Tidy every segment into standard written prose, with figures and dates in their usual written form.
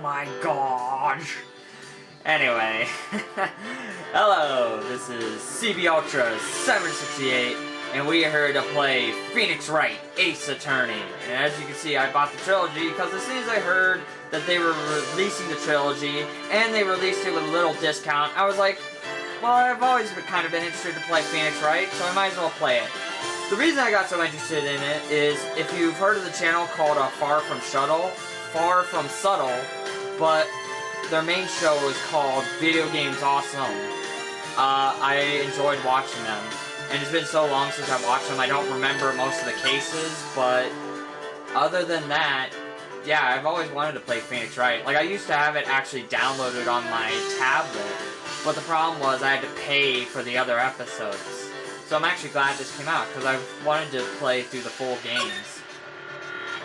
my gosh. Anyway, hello, this is CB Ultra 768, and we are here to play Phoenix Wright Ace Attorney. And as you can see, I bought the trilogy because as soon as I heard that they were releasing the trilogy, and they released it with a little discount, I was like, well, I've always kind of been interested to play Phoenix Wright, so I might as well play it. The reason I got so interested in it is, if you've heard of the channel called Far From Subtle, but their main show is called Video Games Awesome. I enjoyed watching them, and it's been so long since I've watched them, I don't remember most of the cases, but other than that, yeah, I've always wanted to play Phoenix Wright. Like, I used to have it actually downloaded on my tablet, but the problem was I had to pay for the other episodes. So I'm actually glad this came out, because I wanted to play through the full games.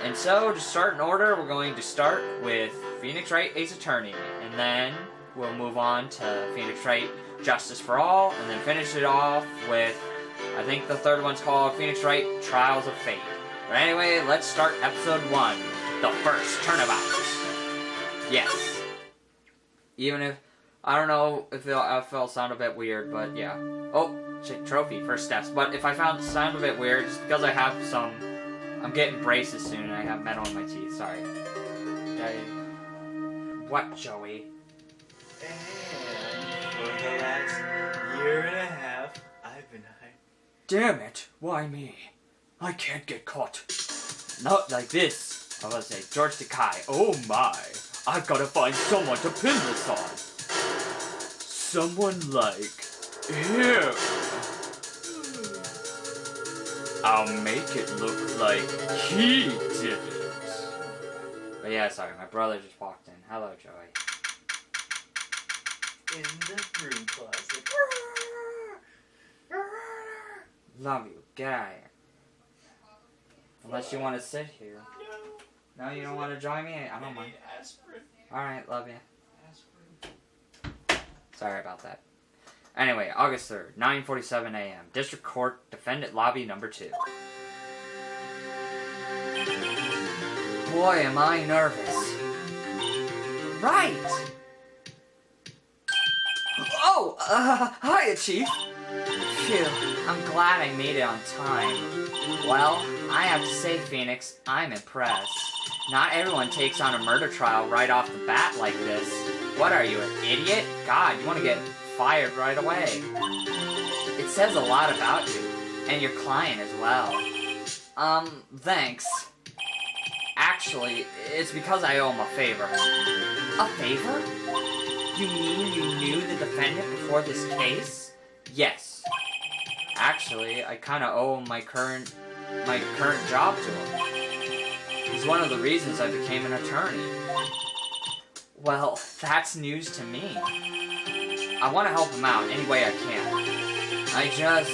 And so, to start in order, we're going to start with Phoenix Wright Ace Attorney, and then we'll move on to Phoenix Wright Justice for All, and then finish it off with, I think the third one's called Phoenix Wright Trials of Fate. But anyway, let's start episode 1, the first turnabout. Yes. Even if, I don't know if it'll sound a bit weird, but yeah. Oh, check trophy, first steps. But if I sound a bit weird, it's because I have some, I'm getting braces soon and I have metal in my teeth, sorry. What, Joey? And for the last year and a half, I've been hiding. Damn it, why me? I can't get caught. Not like this. I was say, George Takei, oh my. I've got to find someone to pin this on. Someone like him. I'll make it look like he did it. But yeah, sorry, my brother just walked in. Hello, Joey. In the broom closet. Love you. Get out of here. Unless you want to sit here. No. No, you don't want to join me? I don't mind. Aspirin. Alright, love you. Aspirin. Sorry about that. Anyway, August 3rd, 9:47 a.m. District Court, Defendant Lobby number 2. Boy, am I nervous. Right! Oh, hiya, Chief. Phew, I'm glad I made it on time. Well, I have to say, Phoenix, I'm impressed. Not everyone takes on a murder trial right off the bat like this. What are you, an idiot? God, you want to get fired right away. It says a lot about you, and your client as well. Thanks. Actually, it's because I owe him a favor. A favor? You mean you knew the defendant before this case? Yes. Actually, I kinda owe him my current job to him. He's one of the reasons I became an attorney. Well, that's news to me. I want to help him out any way I can. I just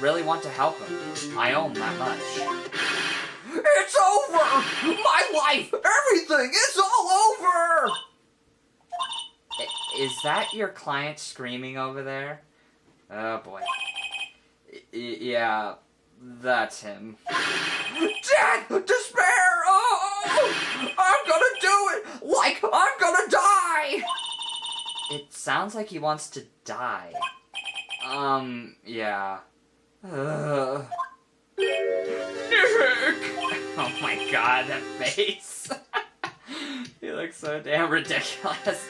really want to help him. I owe him that much. It's over! My life! Everything! It's all over! Is that your client screaming over there? Oh boy. Yeah, that's him. Death! Despair! Oh! I'm gonna do it! Like I'm gonna die! It sounds like he wants to die. Yeah. Nick! Oh my god, that face. He looks so damn ridiculous.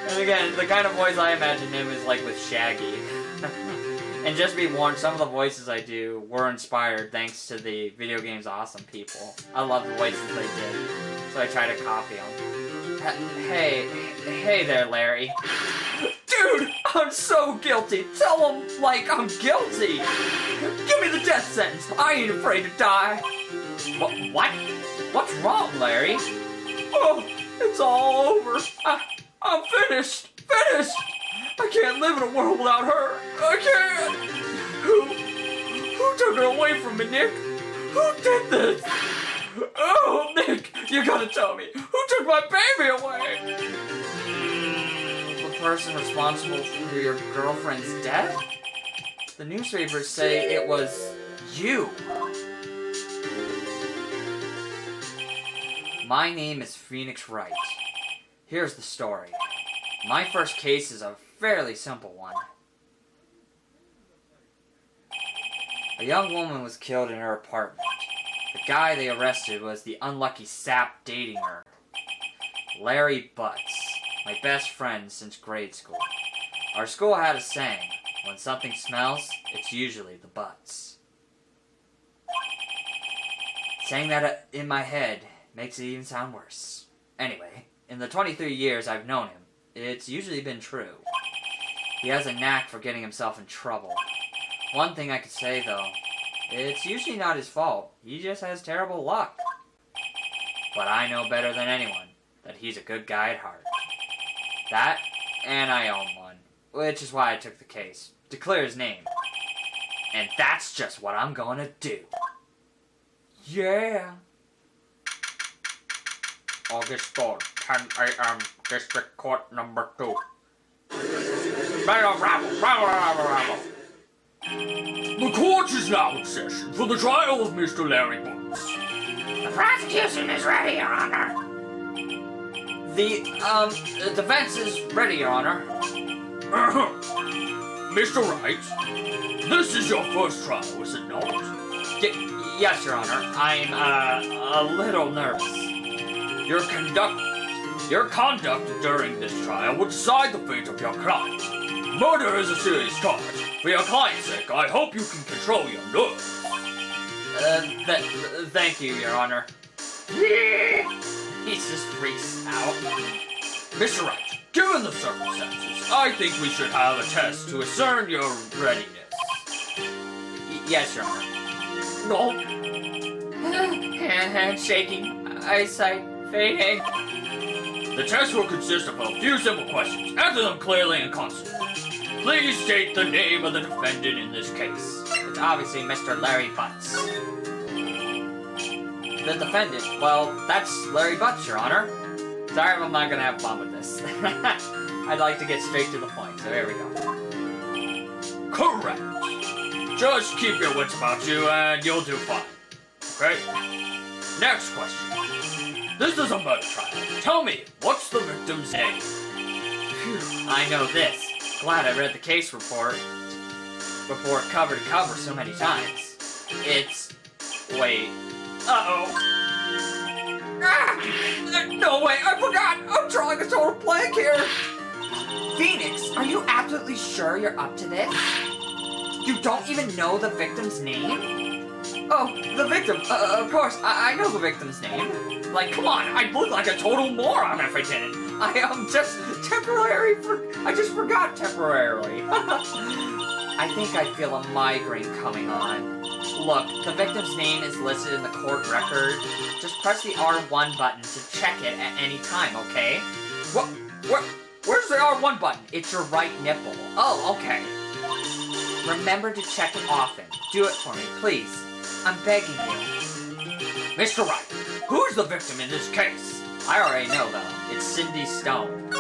And again, the kind of voice I imagine him is like with Shaggy. And just be warned, some of the voices I do were inspired thanks to the Video Games Awesome people. I love the voices they did, so I try to copy them. Hey there, Larry. Dude, I'm so guilty. Tell him, like, I'm guilty. Give me the death sentence. I ain't afraid to die. What? What's wrong, Larry? Oh, it's all over. I'm finished. I can't live in a world without her. I can't. Who took her away from me, Nick? Who did this? Oh, Nick, you gotta tell me. Who took my baby away? The person responsible for your girlfriend's death? The newspapers say it was you. My name is Phoenix Wright. Here's the story. My first case is a fairly simple one. A young woman was killed in her apartment. The guy they arrested was the unlucky sap dating her. Larry Butts, my best friend since grade school. Our school had a saying, when something smells, it's usually the butts. Saying that in my head makes it even sound worse. Anyway, in the 23 years I've known him, it's usually been true. He has a knack for getting himself in trouble. One thing I could say, though, it's usually not his fault. He just has terrible luck. But I know better than anyone that he's a good guy at heart. That, and I own one, which is why I took the case, to clear his name. And that's just what I'm gonna do. Yeah. August 4th, 10 a.m., District Court Number 2. The court is now in session for the trial of Mr. Larry Butts. The prosecution is ready, Your Honor. The defense is ready, Your Honor. Mr. Wright, this is your first trial, is it not? Yes, Your Honor. I'm, a little nervous. Your conduct during this trial will decide the fate of your client. Murder is a serious charge. For your client's sake, I hope you can control your nerves. Thank you, Your Honor. He just freaks out. Mr. Wright, given the circumstances, I think we should have a test to discern your readiness. Yes, Your Honor. No? Hand shaking, eyesight fading. The test will consist of a few simple questions. Answer them clearly and constantly. Please state the name of the defendant in this case. It's obviously Mr. Larry Butts. The defendant, well, that's Larry Butts, Your Honor. Sorry, I'm not gonna have fun with this. I'd like to get straight to the point, so here we go. Correct. Just keep your wits about you and you'll do fine. Okay? Next question. This is a murder trial. Tell me, what's the victim's name? Phew, I know this. Glad I read the case report cover to cover so many times. It's... wait. Uh-oh. Ah! No way, I forgot! I'm drawing a total blank here! Phoenix, are you absolutely sure you're up to this? You don't even know the victim's name? Oh, the victim. Of course, I know the victim's name. Like, come on, I'd look like a total moron if I didn't. I just forgot temporarily. I think I feel a migraine coming on. Look, the victim's name is listed in the court record. Just press the R1 button to check it at any time, okay? Where's the R1 button? It's your right nipple. Oh, okay. Remember to check it often. Do it for me, please. I'm begging you. Mr. Wright, who's the victim in this case? I already know, though. It's Cindy Stone.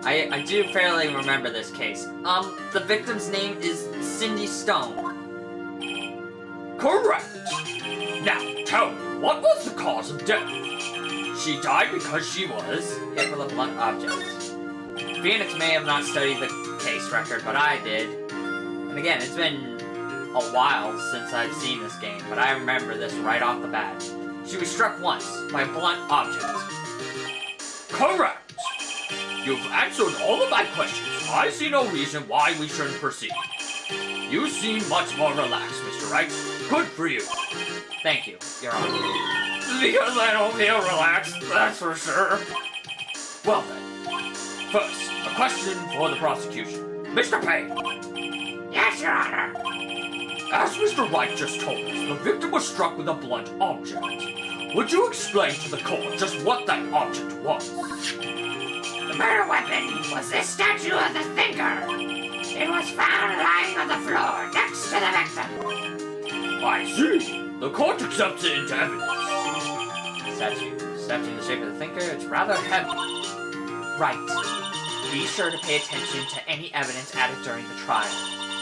I do fairly remember this case. The victim's name is Cindy Stone. Correct. Now, tell me, what was the cause of death? She died because she was hit with a blunt object. Phoenix may have not studied the case record, but I did. And again, it's been a while since I've seen this game, but I remember this right off the bat. She was struck once by a blunt object. Correct. You've answered all of my questions. I see no reason why we shouldn't proceed. You seem much more relaxed, Mr. Wright. Good for you. Thank you, Your Honor. Because I don't feel relaxed, that's for sure. Well then, first, a question for the prosecution. Mr. Payne. Yes, Your Honor. As Mr. Wright just told us, the victim was struck with a blunt object. Would you explain to the court just what that object was? The murder weapon was this statue of the thinker. It was found lying on the floor next to the victim. I see. The court accepts it into evidence. Statue in the shape of the thinker, it's rather heavy. Right. Be sure to pay attention to any evidence added during the trial.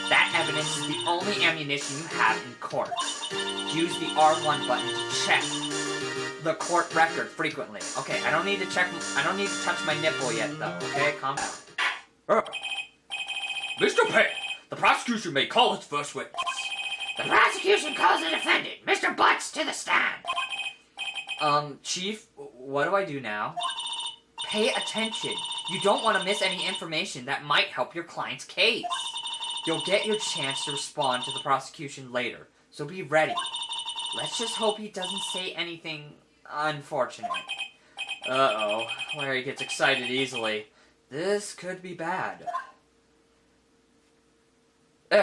That evidence is the only ammunition you have in court. Use the R1 button to check. the court record frequently. Okay, I don't need to touch my nipple yet, though. Okay, calm down. Mr. Payne, the prosecution may call its first witness. The prosecution calls the defendant, Mr. Butts, to the stand. Chief, what do I do now? Pay attention. You don't want to miss any information that might help your client's case. You'll get your chance to respond to the prosecution later, so be ready. Let's just hope he doesn't say anything unfortunate. Uh-oh, Larry gets excited easily. This could be bad. Nah,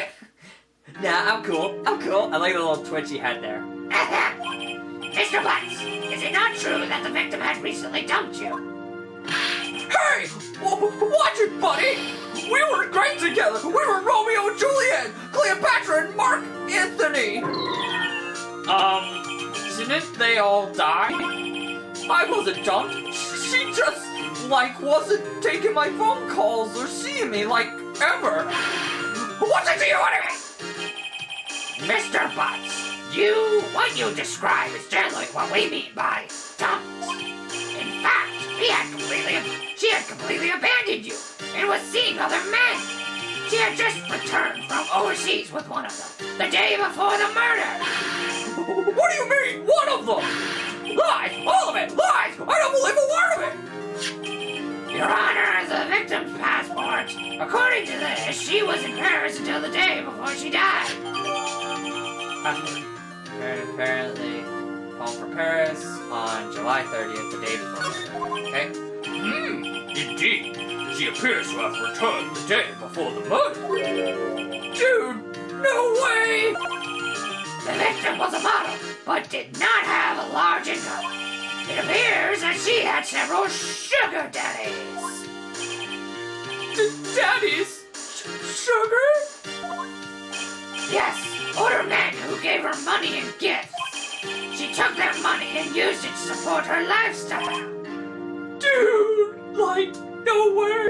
I'm cool. I like the little twitch he had there. Mr. Butts, is it not true that the victim had recently dumped you? Hey! Watch it, buddy! We were great together! We were Romeo and Juliet! Cleopatra and Mark Anthony! Didn't they all die? I wasn't dumped. She just, wasn't taking my phone calls or seeing me, ever. What's it to you anyway? Mr. Butts, what you describe is generally what we mean by dumped. In fact, she had completely abandoned you and was seeing other men. She had just returned from overseas with one of them, the day before the murder. What do you mean, one of them? Lies! All of it! Lies! I don't believe a word of it! Your Honor, the victim's passport. According to this, she was in Paris until the day before she died. Apparently, home for Paris on July 30th, the day before. Okay? Indeed. She appears to have returned the day before the murder. Dude, no way! The victim was a model, but did not have a large income. It appears that she had several sugar daddies. Daddies? Sugar? Yes, older men who gave her money and gifts. She took their money and used it to support her lifestyle. Dude, no way.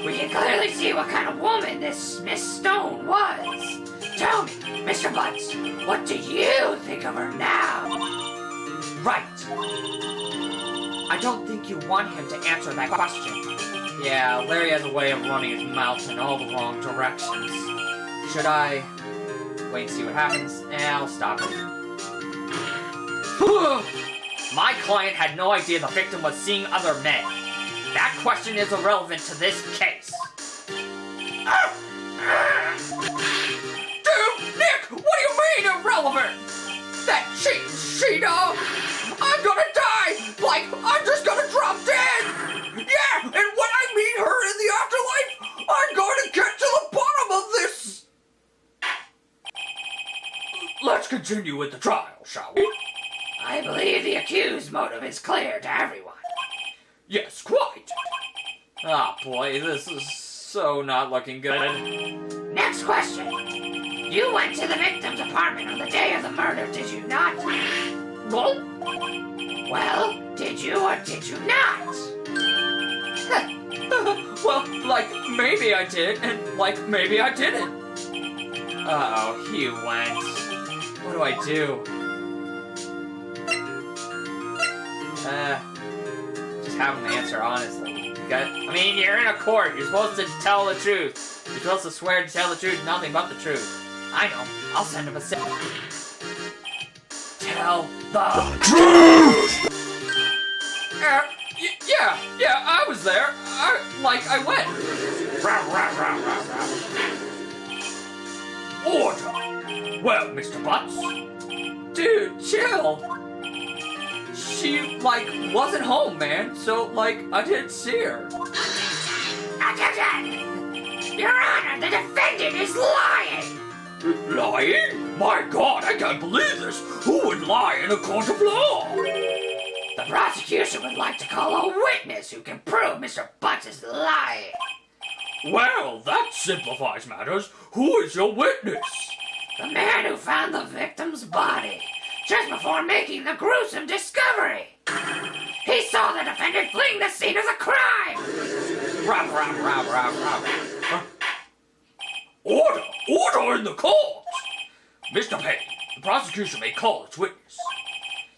We can clearly see what kind of woman this Miss Stone was. Tell me, Mr. Butts, what do you think of her now? Right. I don't think you want him to answer that question. Yeah, Larry has a way of running his mouth in all the wrong directions. Should I wait and see what happens? I'll stop it. My client had no idea the victim was seeing other men. That question is irrelevant to this case. Dude, Nick, what do you mean irrelevant? That she dog. I'm gonna die! I'm just gonna drop dead! Yeah, and when I meet her in the afterlife, I'm going to get to the bottom of this! Let's continue with the trial, shall we? I believe the accused's motive is clear to everyone. Yes, quite. Oh boy, this is so not looking good. Next question. You went to the victim's apartment on the day of the murder, did you not? Well? Well, did you or did you not? Well, maybe I did, and maybe I didn't. Uh-oh, he went. What do I do? Just have him answer honestly. I mean, you're in a court. You're supposed to tell the truth. You're supposed to swear to tell the truth, nothing but the truth. I know. I'll send him a signal. Tell the truth! Yeah, I was there. I went. Order. Well, Mr. Butts. Dude, chill. She, wasn't home, man. So, I didn't see her. Attention! Your Honor, the defendant is lying! Lying? My God, I can't believe this. Who would lie in a court of law? The prosecution would like to call a witness who can prove Mr. Butts is lying. Well, that simplifies matters. Who is your witness? The man who found the victim's body just before making the gruesome discovery. He saw the defendant fleeing the scene of the crime. Order in the court! Mr. Payne, the prosecution may call its witness.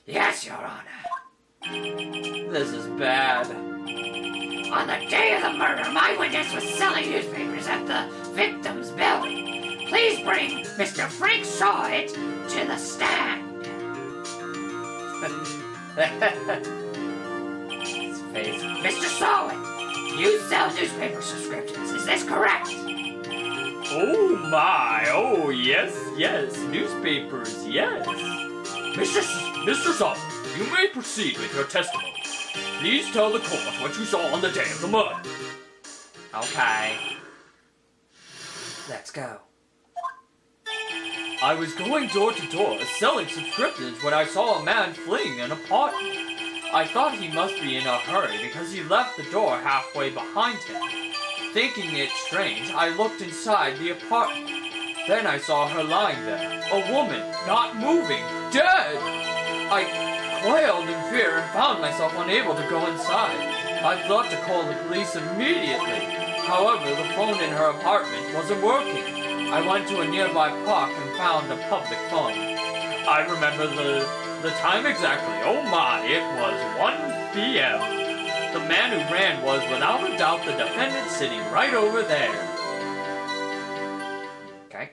Yes, Your Honor. This is bad. On the day of the murder, my witness was selling newspapers at the victim's building. Please bring Mr. Frank Sawit to the stand. His face. Mr. Sawit, you sell newspaper subscriptions, is this correct? Oh my, oh yes, newspapers, yes. Mr. Sawyer, you may proceed with your testimony. Please tell the court what you saw on the day of the murder. Okay. Let's go. I was going door to door selling subscriptions when I saw a man fleeing an apartment. I thought he must be in a hurry because he left the door halfway behind him. Thinking it strange, I looked inside the apartment. Then I saw her lying there, a woman, not moving, dead. I quailed in fear and found myself unable to go inside. I thought to call the police immediately. However, the phone in her apartment wasn't working. I went to a nearby park and found a public phone. I remember the time exactly. Oh my, it was 1 p.m. The man who ran was without a doubt the defendant sitting right over there. Okay.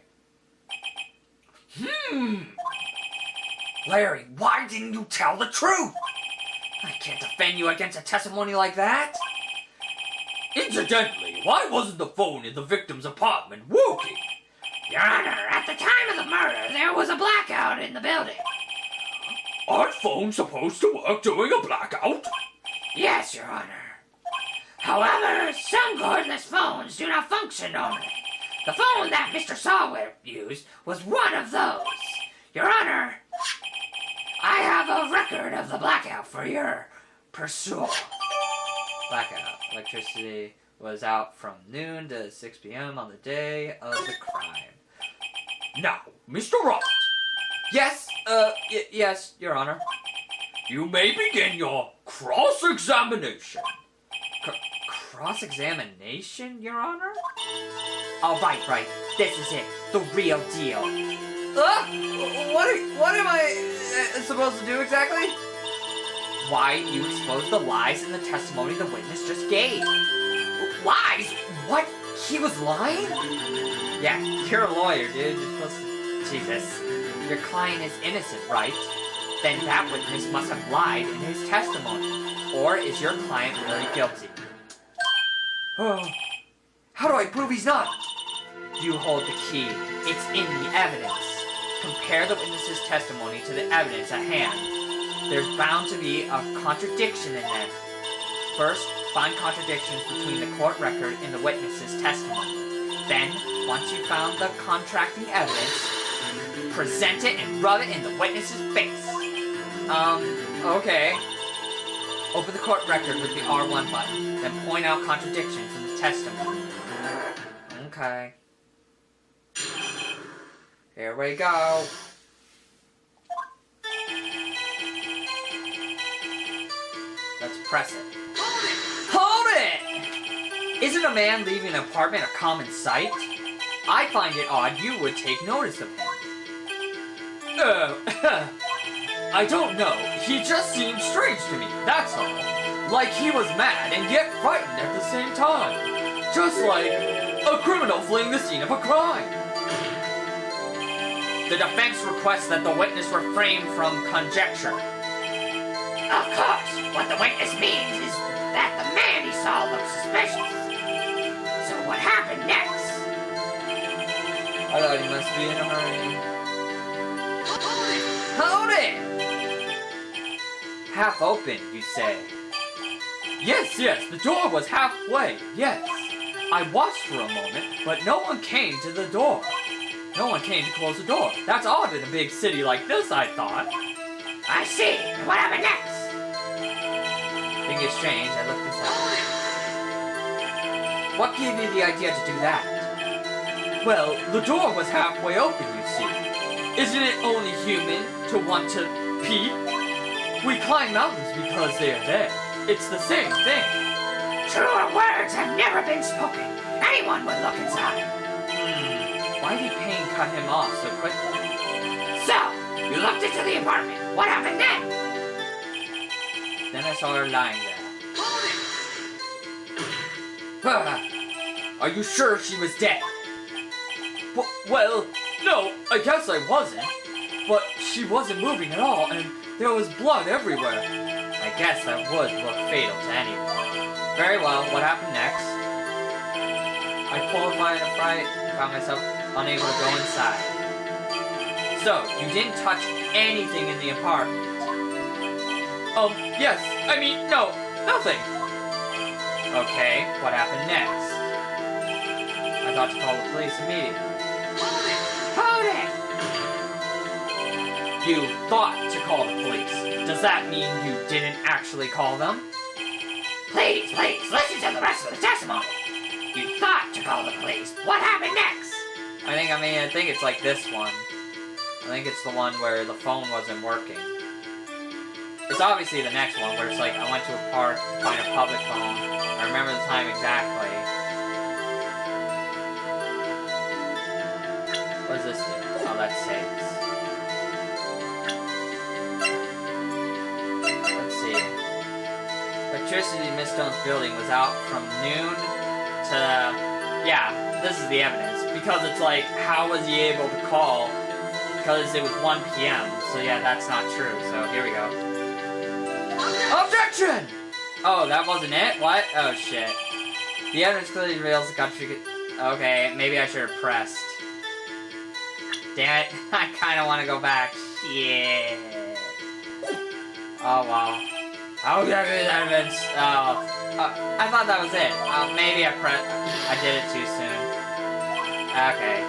Larry, why didn't you tell the truth? I can't defend you against a testimony like that. Incidentally, why wasn't the phone in the victim's apartment working? Your Honor, at the time of the murder, there was a blackout in the building. Aren't phones supposed to work during a blackout? Yes, Your Honor. However, some cordless phones do not function normally. The phone that Mr. Sawyer used was one of those. Your Honor, I have a record of the blackout for your pursuit. Blackout. Electricity was out from noon to 6 p.m. on the day of the crime. Now, Mr. Wright, Yes, yes, Your Honor. you may begin your cross-examination. Cross-examination, Your Honor? Oh, right. This is it. The real deal. What am I supposed to do exactly? Why you expose the lies in the testimony the witness just gave. Lies? What? He was lying? Yeah, you're a lawyer, dude. You're supposed to... Jesus. Your client is innocent, right? Then that witness must have lied in his testimony. Or is your client really guilty? Oh, how do I prove he's not? You hold the key. It's in the evidence. Compare the witness's testimony to the evidence at hand. There's bound to be a contradiction in them. First, find contradictions between the court record and the witness's testimony. Then, once you've found the contracting evidence, present it and rub it in the witness's face. Okay. Open the court record with the R1 button, then point out contradictions in the testimony. Okay. Here we go. Let's press it. Hold it! Isn't a man leaving an apartment a common sight? I find it odd you would take notice of him. I don't know. He just seemed strange to me, that's all. Like he was mad and yet frightened at the same time. Just like a criminal fleeing the scene of a crime. The defense requests that the witness refrain from conjecture. Of course, what the witness means is that the man he saw looked suspicious. So what happened next? I thought he must be in a hurry. Hold it! Half open, you say? Yes, the door was halfway, yes. I watched for a moment, but no one came to the door. No one came to close the door. That's odd in a big city like this, I thought. I see. And what happened next? Think it's strange, I looked this up. What gave you the idea to do that? Well, the door was halfway open, you see. Isn't it only human to want to peep? We climb mountains because they are there. It's the same thing. Truer words have never been spoken. Anyone would look inside. Why did Payne cut him off so quickly? So, you looked into the apartment. What happened then? Then I saw her lying there. Are you sure she was dead? Well, no, I guess I wasn't. But she wasn't moving at all, and there was blood everywhere. I guess that would look fatal to anyone. Very well, what happened next? I qualified in a fright and found myself unable to go inside. So, you didn't touch anything in the apartment? Yes. I mean, no, nothing. Okay, what happened next? I thought to call the police immediately. Hold it! You thought to call the police. Does that mean you didn't actually call them? Please, listen to the rest of the testimony. You thought to call the police. What happened next? I think it's like this one. I think it's the one where the phone wasn't working. It's obviously the next one where it's like, I went to a park to find a public phone. I remember the time exactly. What does this do? Oh, that saves. Let's see. Electricity in Miss Stone's building was out from noon to... Yeah, this is the evidence. Because it's like, how was he able to call? Because it was 1 p.m. So yeah, that's not true. So here we go. Objection! Oh, that wasn't it? What? Oh, shit. The evidence clearly reveals the country... Okay, maybe I should have pressed. Damn it. I kind of want to go back. Shit. Oh, well. How exactly is that evidence? Oh. I thought that was it. Maybe I did it too soon. Okay.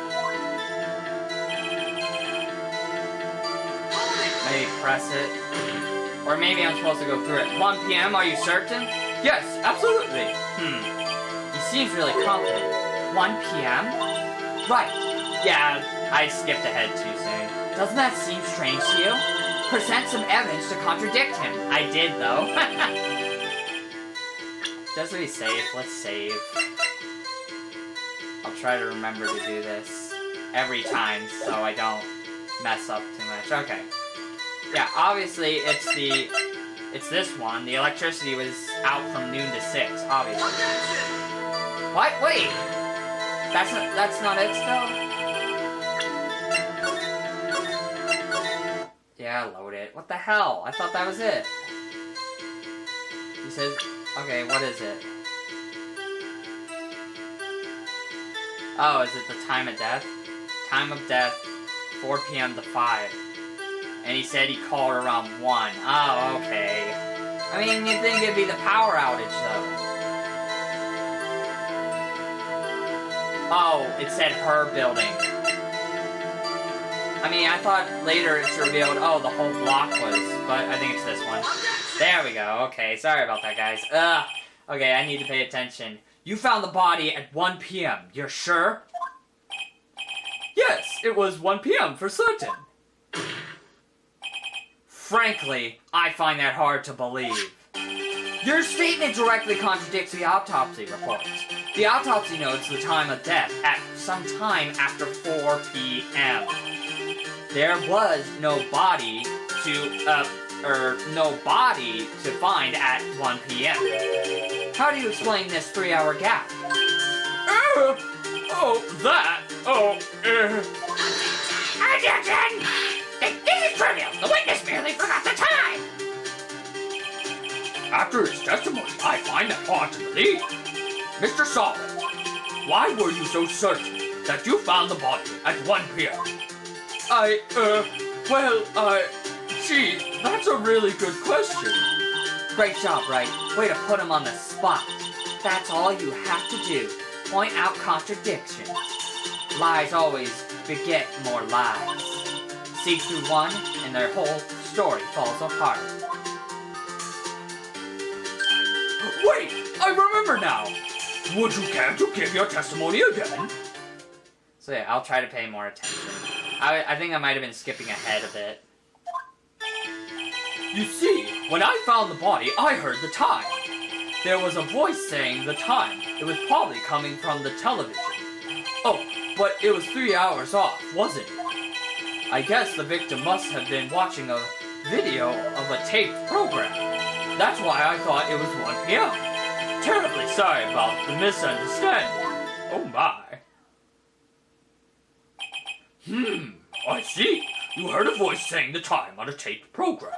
Maybe press it. Or maybe I'm supposed to go through it. 1 p.m., are you certain? Yes, absolutely. He seems really confident. 1 p.m.? Right. Yeah, I skipped ahead too soon. Doesn't that seem strange to you? Present some evidence to contradict him. I did, though. Just to be safe, let's save. I'll try to remember to do this every time so I don't mess up too much. Okay. Yeah, obviously it's this one. The electricity was out from noon to 6, obviously. What? Wait! That's not it still? Yeah, load it. What the hell? I thought that was it. He says, okay, what is it? Oh, is it the time of death? Time of death, 4 p.m. to 5. And he said he called around 1. Oh, okay. I mean, you'd think it'd be the power outage, though. Oh, it said her building. I mean, I thought later it's revealed, oh, the whole block was, but I think it's this one. There we go. Okay, sorry about that, guys. Okay, I need to pay attention. You found the body at 1 p.m. You're sure? Yes, it was 1 p.m. for certain. Frankly, I find that hard to believe. Your statement directly contradicts the autopsy reports. The autopsy notes the time of death at some time after 4 p.m. There was no body to find at 1 p.m. How do you explain this 3-hour gap? Objection! This is trivial. The witness merely forgot the time. After his testimony, I find that hard to believe. Mr. Solid, why were you so certain that you found the body at 1 p.m.? Gee, that's a really good question. Great job, Wright. Way to put him on the spot. That's all you have to do. Point out contradictions. Lies always beget more lies. See through one, and their whole story falls apart. Wait, I remember now. Would you care to give your testimony again? So yeah, I'll try to pay more attention. I think I might have been skipping ahead a bit. You see, when I found the body, I heard the time. There was a voice saying the time. It was probably coming from the television. Oh, but it was 3 hours off, wasn't it? I guess the victim must have been watching a video of a taped program. That's why I thought it was 1 p.m. Terribly sorry about the misunderstanding. Oh my. I see. You heard a voice saying the time on a taped program.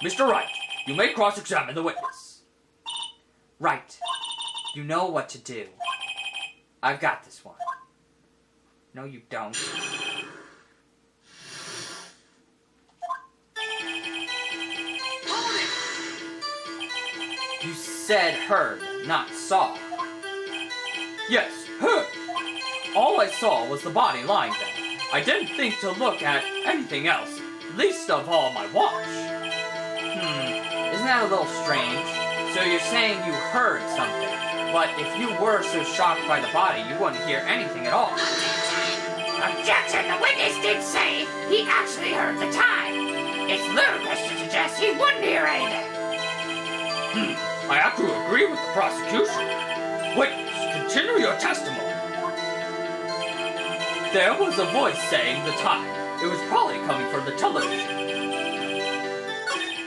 Mr. Wright, you may cross-examine the witness. Right. You know what to do. I've got this one. No, you don't. You said heard, not saw. Yes, heard. All I saw was the body lying there. I didn't think to look at anything else, least of all my watch. Isn't that a little strange? So you're saying you heard something, but if you were so shocked by the body, you wouldn't hear anything at all. Objection! The witness did say he actually heard the time. It's ludicrous to suggest he wouldn't hear anything. I have to agree with the prosecution. Witness, continue your testimony. There was a voice saying the time. It was probably coming from the television.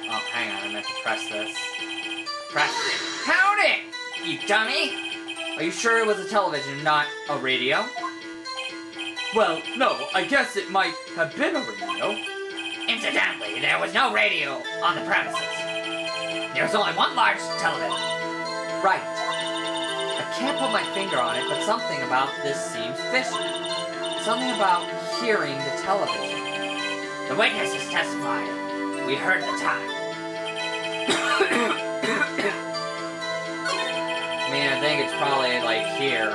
Oh, hang on, I meant to press this. Press it. Count it, you dummy! Are you sure it was a television, not a radio? Well, no, I guess it might have been a radio. Incidentally, there was no radio on the premises. There was only one large television. Right. I can't put my finger on it, but something about this seems fishy. Something about hearing the television. The witnesses testified. We heard the time. I mean, I think it's probably like here.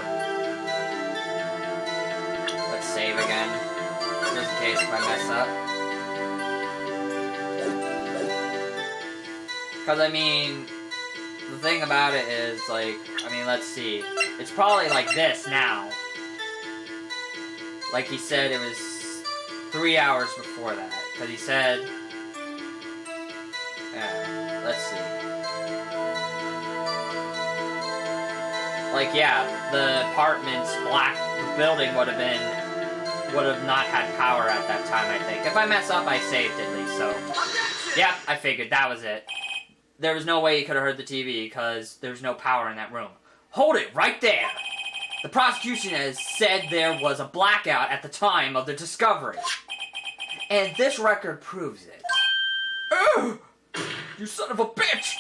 Let's save again, just in case if I mess up. Because, I mean, the thing about it is, like, I mean, let's see. It's probably like this now. Like he said, it was 3 hours before that. Because he said... Yeah, let's see. Like, yeah, the apartment's black, the building would have not had power at that time, I think. If I mess up, I saved at least, so... Yep, I figured, that was it. There was no way you could have heard the TV, because there's no power in that room. Hold it, right there! The prosecution has said there was a blackout at the time of the discovery. And this record proves it. Ugh! You son of a bitch!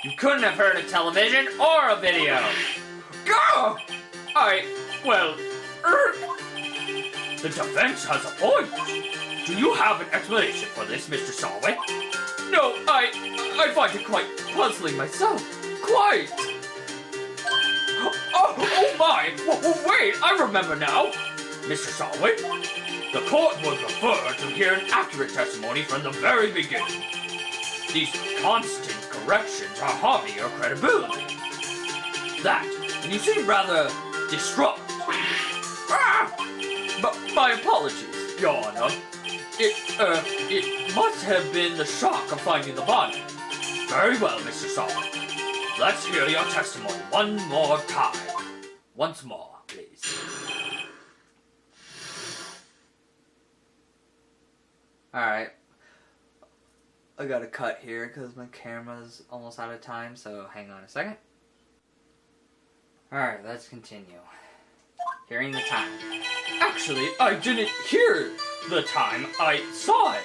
You couldn't have heard a television or a video. Go! Well, the defense has a point. Do you have an explanation for this, Mr. Solway? No, I find it quite puzzling myself. Quite. Oh my! Wait, I remember now. Mr. Solway, the court would prefer to hear an accurate testimony from the very beginning. These constant corrections are harming your credibility. That, and you seem rather distraught. But my apologies, Your Honor. It must have been the shock of finding the body. Very well, Mr. Solway. Let's hear your testimony one more time. Once more, please. Alright. I gotta cut here because my camera's almost out of time, so hang on a second. Alright, let's continue. Hearing the time. Actually, I didn't hear the time. I saw it.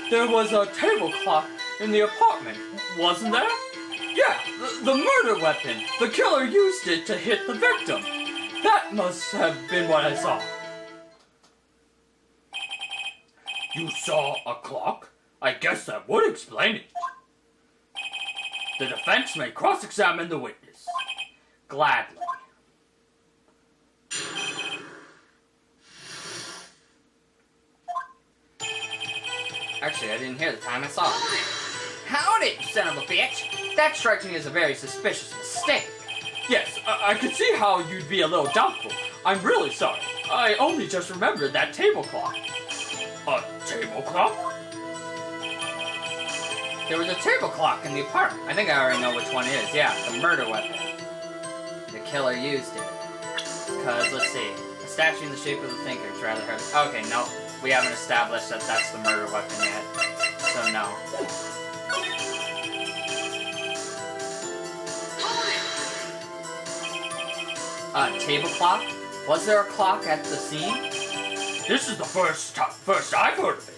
There was a table clock in the apartment, wasn't there? Yeah, the murder weapon. The killer used it to hit the victim. That must have been what I saw. You saw a clock? I guess that would explain it. The defense may cross-examine the witness. Gladly. Actually, I didn't hear the time, I saw it. Howdy, son of a bitch! That strikes me as a very suspicious mistake. Yes, I could see how you'd be a little doubtful. I'm really sorry. I only just remembered that table clock. A table clock? There was a table clock in the apartment. I think I already know which one it is. Yeah, the murder weapon. The killer used it. Because, let's see. A statue in the shape of the thinker is rather heavy. Okay, no. We haven't established that that's the murder weapon yet. So, no. table clock? Was there a clock at the scene? This is the first I've heard of it.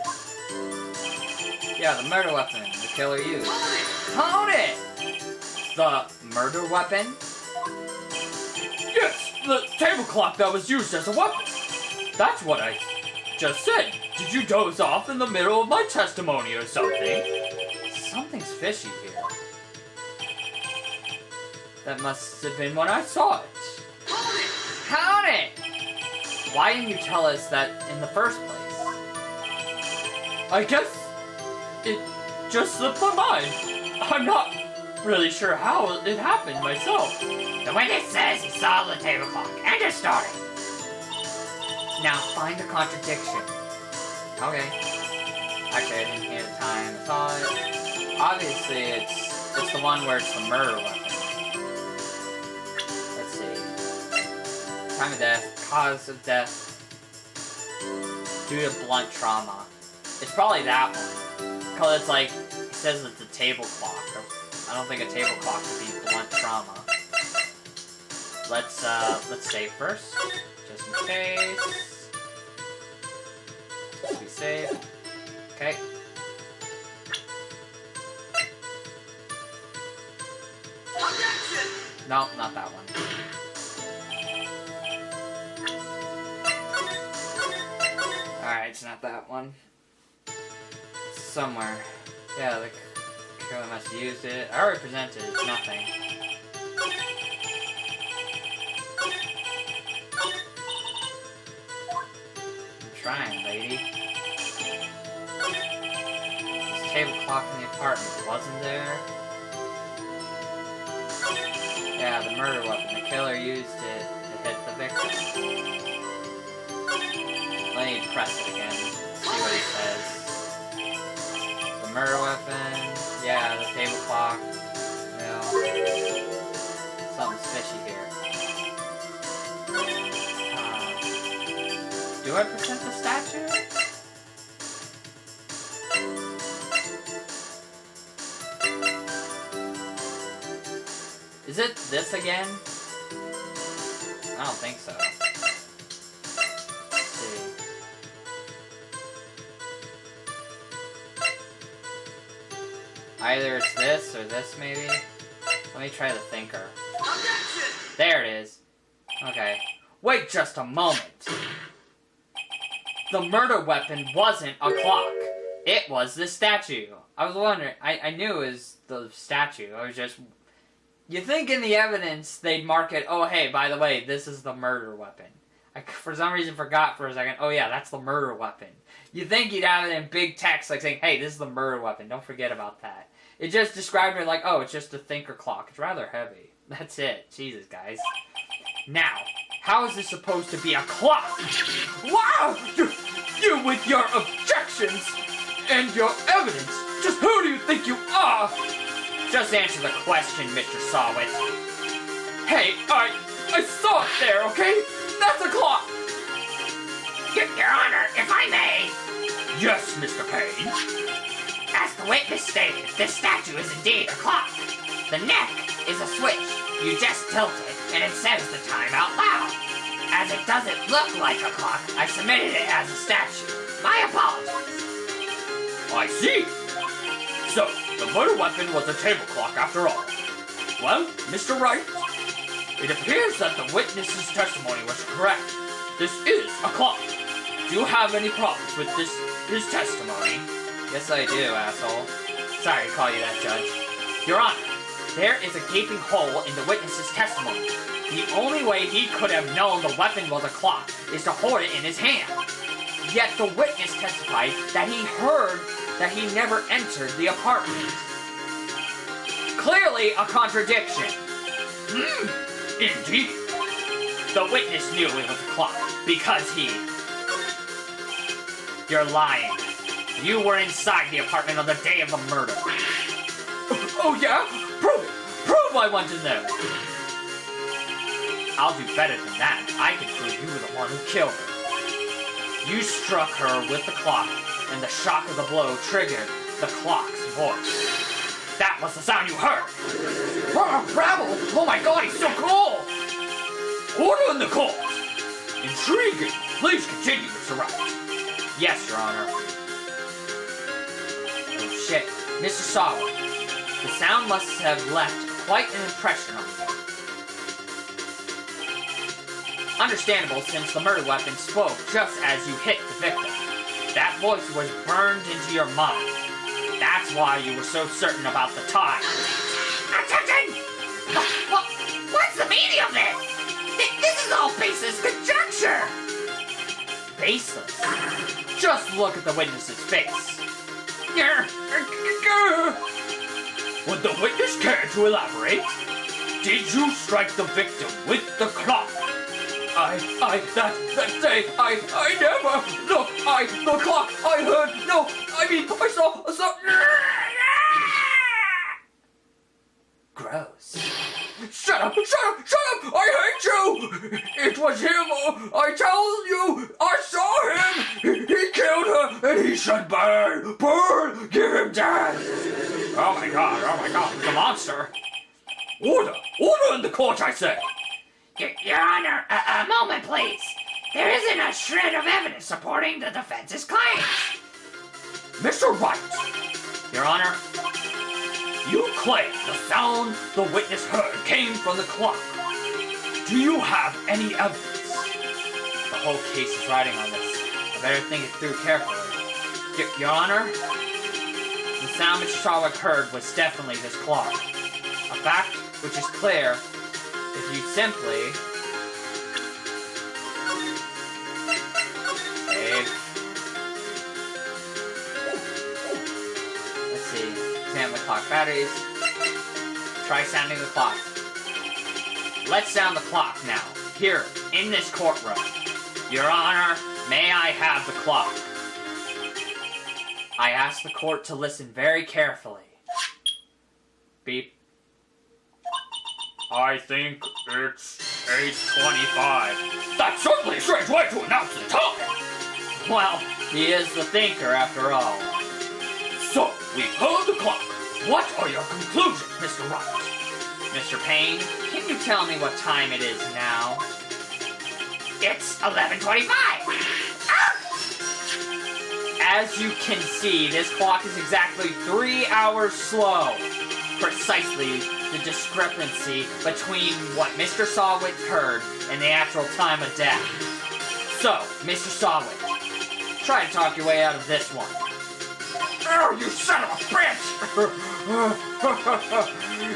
Yeah, the murder weapon the killer used. Hold it! The murder weapon? Yes, the table clock that was used as a weapon. That's what I just said. Did you doze off in the middle of my testimony or something? Something's fishy here. That must have been when I saw it. Hold it! Why didn't you tell us that in the first place? I guess it just slipped my mind. I'm not really sure how it happened myself. The witness says he saw the table clock. End of story. Now find a contradiction. Okay. Actually, I didn't hear the time I saw it. Obviously, it's the one where it's the murder weapon. Let's see. Time of death, cause of death, due to blunt trauma. It's probably that one. Because it's like, it says it's a table clock. I don't think a table clock would be blunt trauma. Let's save first, just in case. Let's be safe. Okay. No, not that one. Alright, it's not that one. It's somewhere. Yeah, the killer must have used it. I already presented it. It's nothing. I'm trying, lady. This table clock in the apartment, wasn't there? Yeah, the murder weapon. The killer used it to hit the victim. Let me press it again. See what it says. The murder weapon. Yeah, the table clock. Well, something's fishy here. Do I present the statue? Is it this again? I don't think so. Let's see. Either it's this or this, maybe? Let me try the thinker. There it is. Okay. Wait just a moment. The murder weapon wasn't a clock. It was the statue. I was wondering. I knew it was the statue. I was just... You think in the evidence they'd mark it, oh hey, by the way, this is the murder weapon. I for some reason forgot for a second, oh yeah, that's the murder weapon. You think you'd have it in big text, like saying, hey, this is the murder weapon, don't forget about that. It just described it like, oh, it's just a thinker clock. It's rather heavy. That's it. Jesus, guys. Now, how is this supposed to be a clock? Wow! You with your objections and your evidence. Just who do you think you are? Just answer the question, Mr. Sawit. Hey, I saw it there, okay? That's a clock! Your Honor, if I may, Yes, Mr. Payne. as the witness stated, this statue is indeed a clock. The neck is a switch. You just tilt it, and it says the time out loud. As it doesn't look like a clock, I submitted it as a statue. My apologies. I see. So, the murder weapon was a table clock after all. Well, Mr. Wright, it appears that the witness's testimony was correct. This is a clock. Do you have any problems with his testimony? Yes, I do, asshole. Sorry to call you that, Judge. Your Honor, there is a gaping hole in the witness's testimony. The only way he could have known the weapon was a clock is to hold it in his hand. Yet the witness testified that he heard that he never entered the apartment. Clearly a contradiction. Indeed. The witness knew it was a clock because he... You're lying. You were inside the apartment on the day of the murder. Oh yeah? Prove it! Prove I want to know! I'll do better than that. I can prove you were the one who killed her. You struck her with the clock, and the shock of the blow triggered the clock's voice. That was the sound you heard! Rabble! Oh my god, he's so cool! Order in the court! Intriguing. Please continue, Mr. Wright. Yes, Your Honor. Oh shit. Mr. Sawyer, the sound must have left quite an impression on you. Understandable, since the murder weapon spoke just as you hit the victim. That voice was burned into your mind. That's why you were so certain about the time. Objection! What's the meaning of this? This is all baseless conjecture! Baseless? Just look at the witness's face. Would the witness care to elaborate? Did you strike the victim with the clock? That day, I never, look, the clock, I heard, no, I mean, I saw, Gross. Shut up, I hate you! It was him, I tell you, I saw him! He killed her, and he should burn, give him death! Oh my god, he's a monster. Order in the court, I say! Your Honor, a moment, please. There isn't a shred of evidence supporting the defense's claims. Mr. Wright, Your Honor, you claim the sound the witness heard came from the clock. Do you have any evidence? the whole case is riding on this. I better think it through carefully. Your Honor, the sound Mr. Sawyer heard was definitely this clock. A fact which is clear if you simply... Let's see. Examine the clock batteries. Try sounding the clock. Let's sound the clock now. Here, in this courtroom. Your Honor, may I have the clock? I ask the court to listen very carefully. Beep. I think it's 8:25. That's certainly a strange way to announce the time! Well, he is the thinker after all. So, we've heard the clock. What are your conclusions, Mr. Wright? Mr. Payne, can you tell me what time it is now? It's 11:25. As you can see, this clock is exactly 3 hours slow. Precisely the discrepancy between what Mr. Sawwick heard and the actual time of death. So, Mr. Sawwick, try to talk your way out of this one. Oh, you son of a bitch!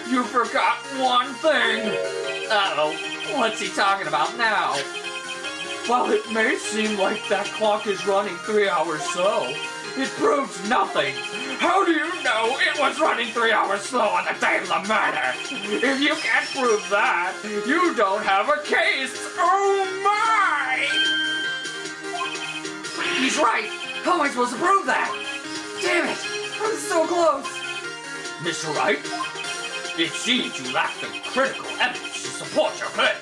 You forgot one thing! Uh-oh, what's he talking about now? While it may seem like that clock is running 3 hours slow, it proves nothing. How do you know it was running 3 hours slow on the day of the murder? If you can't prove that, you don't have a case. Oh my! He's right! How am I supposed to prove that? Damn it! I was so close! Mr. Wright, it seems you lack the critical evidence to support your claim.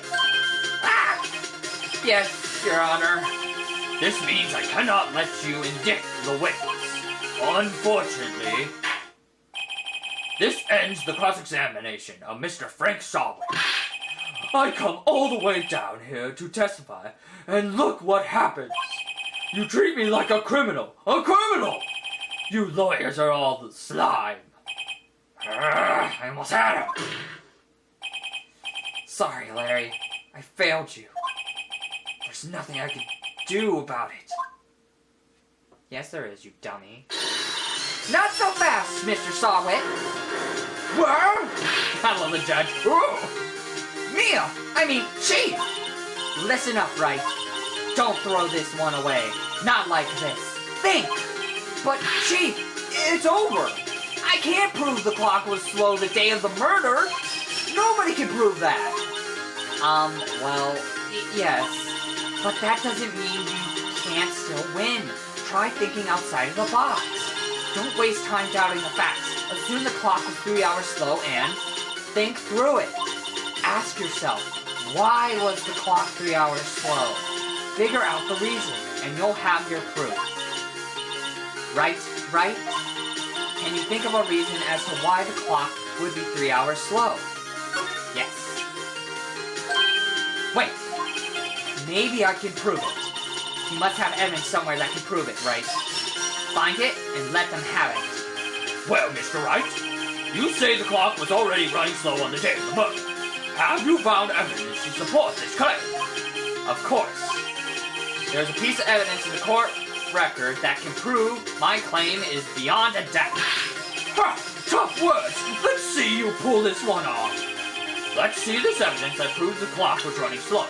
Yes, Your Honor. This means I cannot let you indict the witness. Unfortunately, this ends the cross-examination of Mr. Frank Sawwick. I come all the way down here to testify, and look what happens. You treat me like a criminal. A criminal! You lawyers are all the slime. I almost had him. Sorry, Larry. I failed you. There's nothing I can do about it. Yes, there is, you dummy. Not so fast, Mr. Sawwick. What? Hello, the judge. Oh. Chief! Listen up, Wright. Don't throw this one away. Not like this. Think! But, Chief, it's over. I can't prove the clock was slow the day of the murder. Nobody can prove that. Well, yes. But that doesn't mean you can't still win. Try thinking outside of the box. Don't waste time doubting the facts. Assume the clock was 3 hours slow and think through it. Ask yourself, why was the clock 3 hours slow? Figure out the reason, and you'll have your proof. Right? Can you think of a reason as to why the clock would be 3 hours slow? Yes. Wait, maybe I can prove it. You must have evidence somewhere that can prove it, right? Find it and let them have it. Well, Mr. Wright, you say the clock was already running slow on the day of the murder. Have you found evidence to support this claim? Of course. There's a piece of evidence in the court record that can prove my claim is beyond a doubt. Ha! Tough words! Let's see you pull this one off. Let's see this evidence that proves the clock was running slow.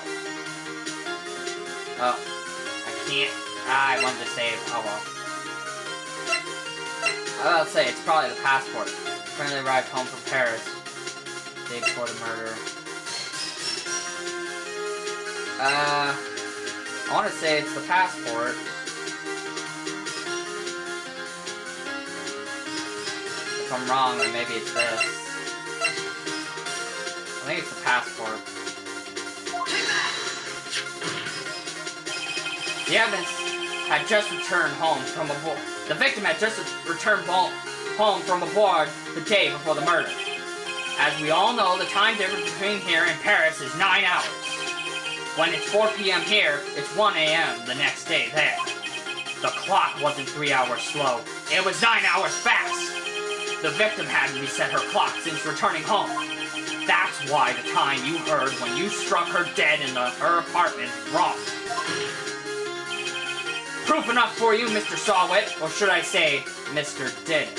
Oh, I can't. I wanted to save. Oh well. I was about to say, it's probably the passport. Apparently arrived home from Paris the day before the murder. I want to say it's the passport. If I'm wrong, then maybe it's this. I think it's the passport. The evidence had just returned home from aboard. The victim had just returned home from aboard the day before the murder. As we all know, the time difference between here and Paris is 9 hours. When it's 4 p.m. here, it's 1 a.m. the next day there. The clock wasn't 3 hours slow. It was 9 hours fast. The victim hadn't reset her clock since returning home. That's why the time you heard when you struck her dead in her apartment is wrong. Proof enough for you, Mr. Sawwit, or should I say, Mr. Did It.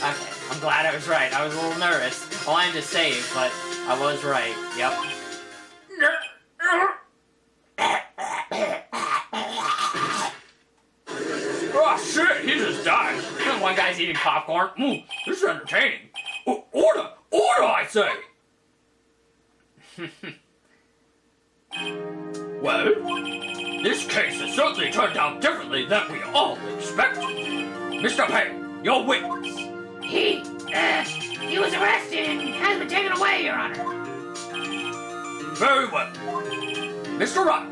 Okay, I'm glad I was right. I was a little nervous. I wanted to save, but I was right. Yep. Oh shit, he just died. One guy's eating popcorn. This is entertaining. Order! Order, I say! Well, this case has certainly turned out differently than we all expected. Mr. Payne, your witness. He was arrested and has been taken away, Your Honor. Very well. Mr. Wright.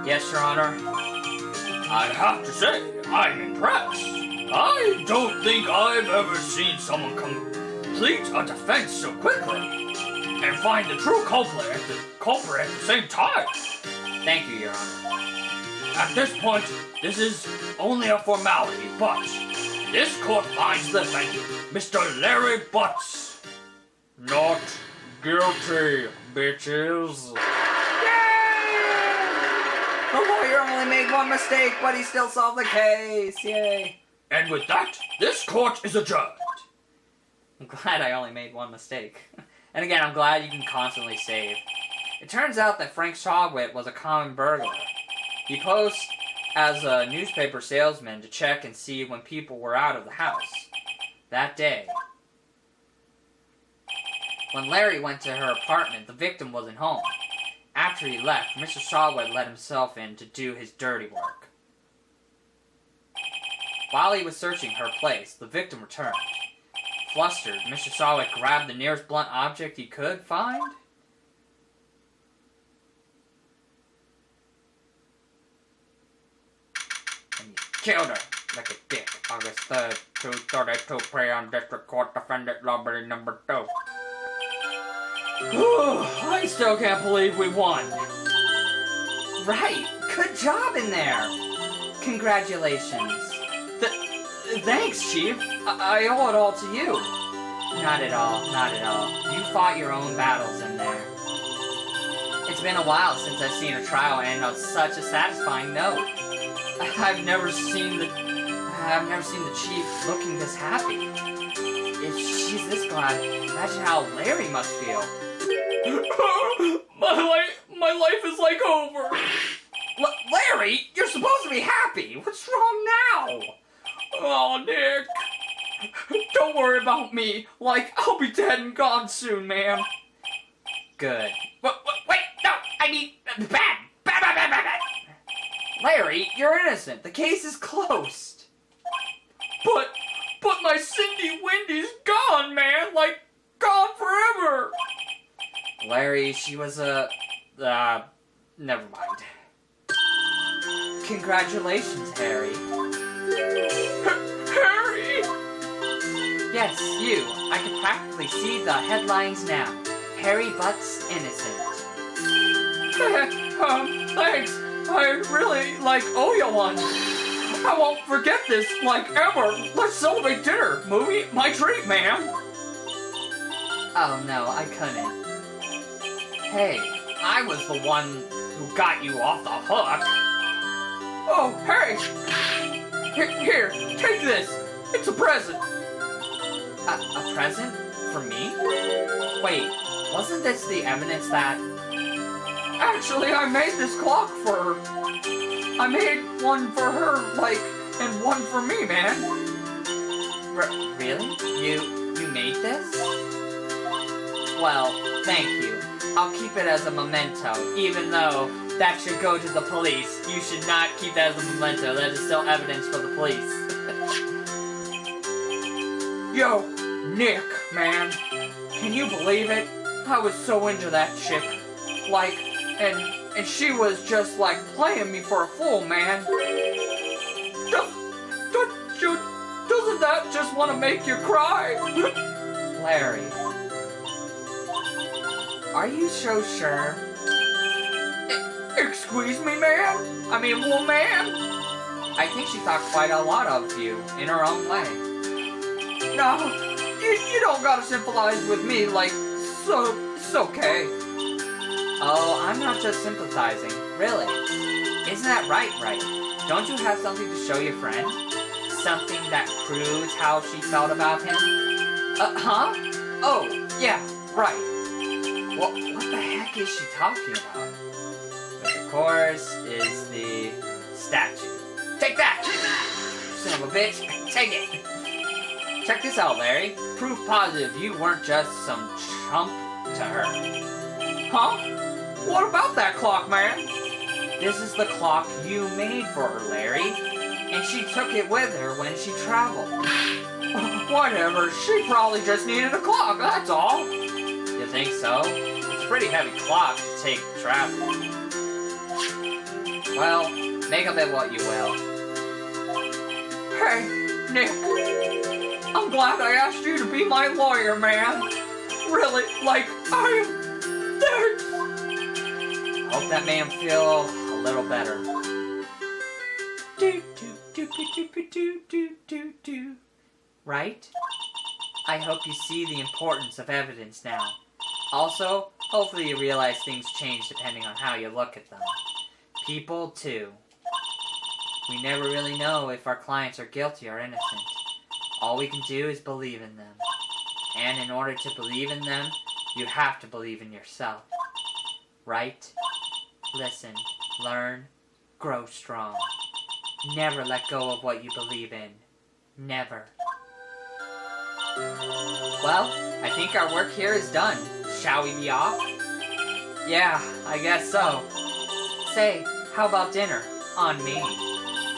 Yes, Your Honor. I have to say, I'm impressed. I don't think I've ever seen someone complete a defense so quickly and find the true culprit at the same time. Thank you, Your Honor. At this point, this is only a formality, but this court finds the defendant, Mr. Larry Butts, not guilty, bitches. The lawyer only made one mistake, but he still solved the case. Yay. And with that, this court is adjourned. I'm glad I only made one mistake. And again, I'm glad you can constantly save. It turns out that Frank Sawwit was a common burglar. He posed as a newspaper salesman to check and see when people were out of the house. That day, when Larry went to her apartment, the victim wasn't home. After he left, Mr. Sawwit let himself in to do his dirty work. While he was searching her place, the victim returned. Flustered, Mr. Sawwit grabbed the nearest blunt object he could find. And he killed her like a dick. August 3rd, 2:32 p.m. District Court Defendant Robbery number 2. I still can't believe we won. Right. Good job in there. Congratulations. Thanks, Chief. I owe it all to you. Not at all. Not at all. You fought your own battles in there. It's been a while since I've seen a trial end on such a satisfying note. I've never seen the Chief looking this happy. If she's this glad, imagine how Larry must feel. My life is like over. Larry, you're supposed to be happy. What's wrong now? Oh, Nick. Don't worry about me. Like, I'll be dead and gone soon, man. Good. Wait, no, I mean, bad. Larry, you're innocent. The case is closed. But my Cindy Wendy's gone, man. Like, gone forever. Larry, she was never mind. Congratulations, Harry. Harry! Yes, you. I can practically see the headlines now. Harry Butts innocent. Thanks. I really, owe you one. I won't forget this, ever. Let's celebrate dinner. Movie, my treat, ma'am. Oh no, I couldn't. Hey, I was the one who got you off the hook. Oh, hey. Here, take this. It's a present. A present? For me? Wait, wasn't this the evidence that... Actually, I made this clock for her. I made one for her, and one for me, man. Really? You made this? Well, thank you. I'll keep it as a memento, even though that should go to the police. You should not keep that as a memento. That is still evidence for the police. Yo, Nick, man. Can you believe it? I was so into that chick. And she was just, playing me for a fool, man. Doesn't that just want to make you cry? Larry. Are you so sure? Excuse me, man? I mean, woman? I think she thought quite a lot of you, in her own way. No, you don't gotta sympathize with me, so it's okay. Oh, I'm not just sympathizing. Really. Isn't that right? Don't you have something to show your friend? Something that proves how she felt about him? Huh? Oh, yeah, right. What the heck is she talking about? Which, of course, is the statue. Take that! Son of a bitch, take it! Check this out, Larry. Proof positive you weren't just some chump to her. Huh? What about that clock, man? This is the clock you made for her, Larry. And she took it with her when she traveled. Whatever, she probably just needed a clock, that's all. You think so? It's a pretty heavy clock to take to travel. Well, make of it what you will. Hey, Nick. I'm glad I asked you to be my lawyer, man. Really, I am... Thanks. Hope that made him feel a little better. Right? I hope you see the importance of evidence now. Also, hopefully you realize things change depending on how you look at them. People, too. We never really know if our clients are guilty or innocent. All we can do is believe in them. And in order to believe in them, you have to believe in yourself. Right? Listen, learn, grow strong. Never let go of what you believe in. Never. Well, I think our work here is done. Shall we be off? Yeah, I guess so. Say, how about dinner? On me.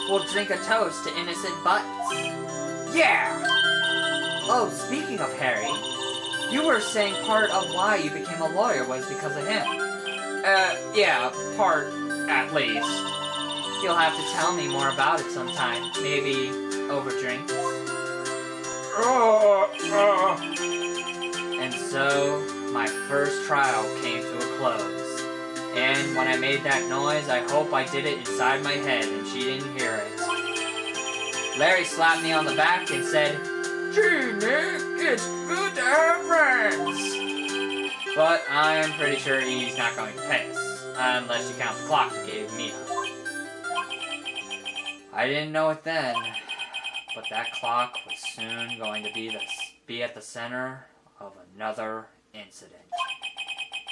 We'll drink a toast to innocent butts. Yeah! Oh, speaking of Harry, you were saying part of why you became a lawyer was because of him. Yeah, part, at least. You'll have to tell me more about it sometime. Maybe over drinks. And so, my first trial came to a close. And when I made that noise, I hope I did it inside my head and she didn't hear it. Larry slapped me on the back and said, Gee, Nick, it's good to have friends. but I'm pretty sure he's not going to pay us, unless you count the clock you gave me. I didn't know it then, but that clock was soon going to be at the center of another incident.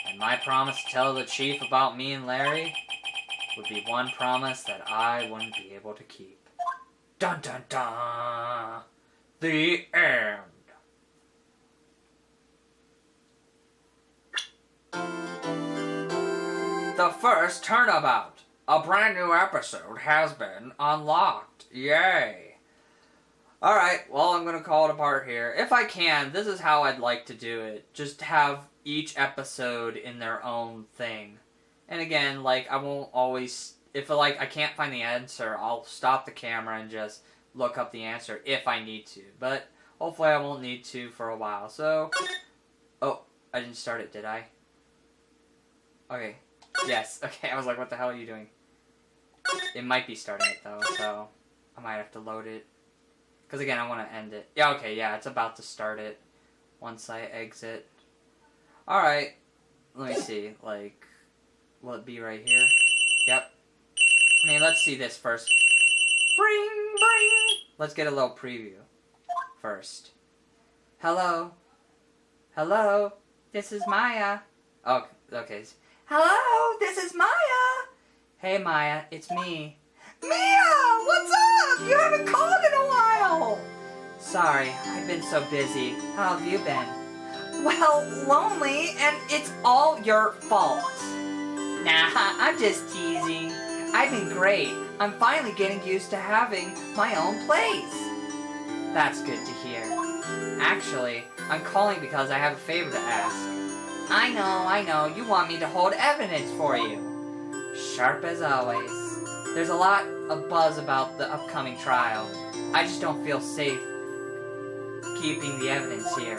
And my promise to tell the chief about me and Larry would be one promise that I wouldn't be able to keep. Dun dun dun! The end. The first turnabout. A brand new episode has been unlocked. Yay. Alright, well, I'm going to call it a part here. If I can, this is how I'd like to do it. Just have each episode in their own thing. And again, I won't always... If, I can't find the answer, I'll stop the camera and just look up the answer if I need to. But hopefully I won't need to for a while. So... Oh, I didn't start it, did I? Okay. Yes, okay, I was like, what the hell are you doing? It might be starting it, though, so I might have to load it. Because, again, I want to end it. Yeah, okay, yeah, it's about to start it once I exit. Alright, let me see, like, will it be right here? Yep. I mean, let's see this first. Bring, bring! Let's get a little preview first. Hello? Hello? This is Maya. Oh, okay. Hello, this is Maya. Hey, Maya, it's me. Mia, what's up? You haven't called in a while. Sorry, I've been so busy. How have you been? Well, lonely, and it's all your fault. Nah, I'm just teasing. I've been great. I'm finally getting used to having my own place. That's good to hear. Actually, I'm calling because I have a favor to ask. I know, you want me to hold evidence for you. Sharp as always. There's a lot of buzz about the upcoming trial. I just don't feel safe keeping the evidence here.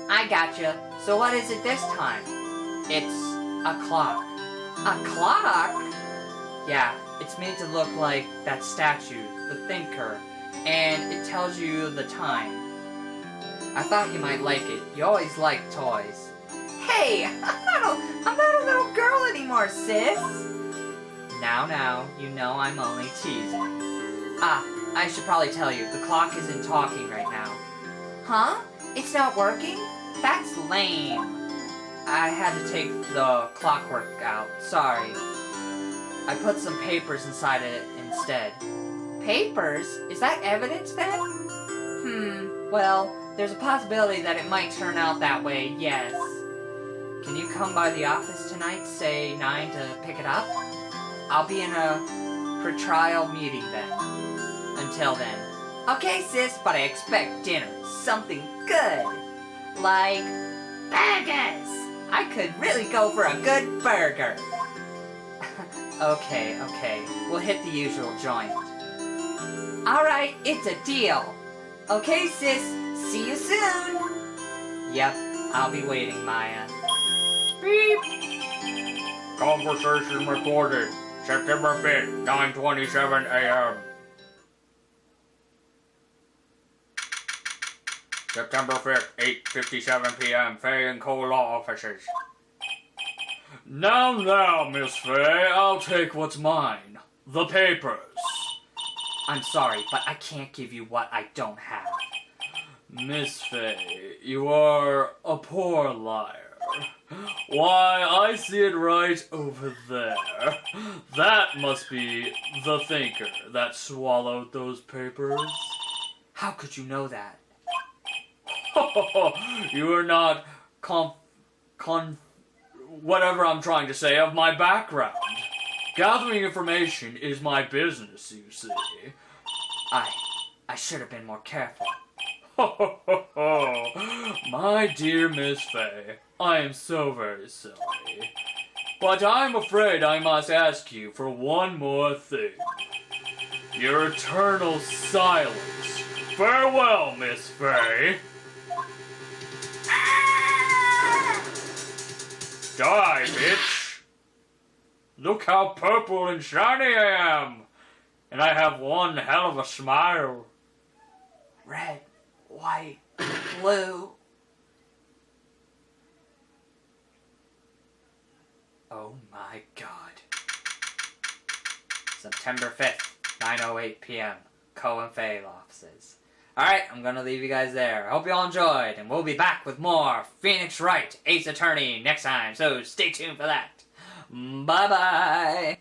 I gotcha. So what is it this time? It's a clock. A clock? Yeah, it's made to look like that statue, the Thinker, and it tells you the time. I thought you might like it. You always like toys. Hey, I'm not a little girl anymore, sis. Now, you know I'm only teasing. Ah, I should probably tell you, the clock isn't talking right now. Huh? It's not working? That's lame. I had to take the clockwork out. Sorry. I put some papers inside it instead. Papers? Is that evidence then? Well, there's a possibility that it might turn out that way, yes. Can you come by the office tonight, say 9, to pick it up? I'll be in a pre-trial meeting then. Until then. Okay, sis, but I expect dinner. Something good. Like burgers. I could really go for a good burger. Okay. We'll hit the usual joint. Alright, it's a deal. Okay, sis. See you soon. Yep, I'll be waiting, Maya. Beep. Conversation recorded. September 5th, 9:27 a.m. September 5th, 8:57 p.m. Fay and Co. Law Offices. Now, Miss Fay, I'll take what's mine. The papers. I'm sorry, but I can't give you what I don't have. Miss Fay, you are a poor liar. Why, I see it right over there. That must be the Thinker that swallowed those papers. How could you know that? You are not whatever I'm trying to say of my background. Gathering information is my business, you see. I should have been more careful. My dear Miss Fay, I am so very sorry. But I'm afraid I must ask you for one more thing. Your eternal silence. Farewell, Miss Fay. Die, bitch! Look how purple and shiny I am! And I have one hell of a smile. Red, white, blue. Oh my god. September 5th, 9:08 p.m. Co and Fay offices. Alright, I'm gonna leave you guys there. I hope you all enjoyed, and we'll be back with more Phoenix Wright Ace Attorney next time, so stay tuned for that. Bye-bye!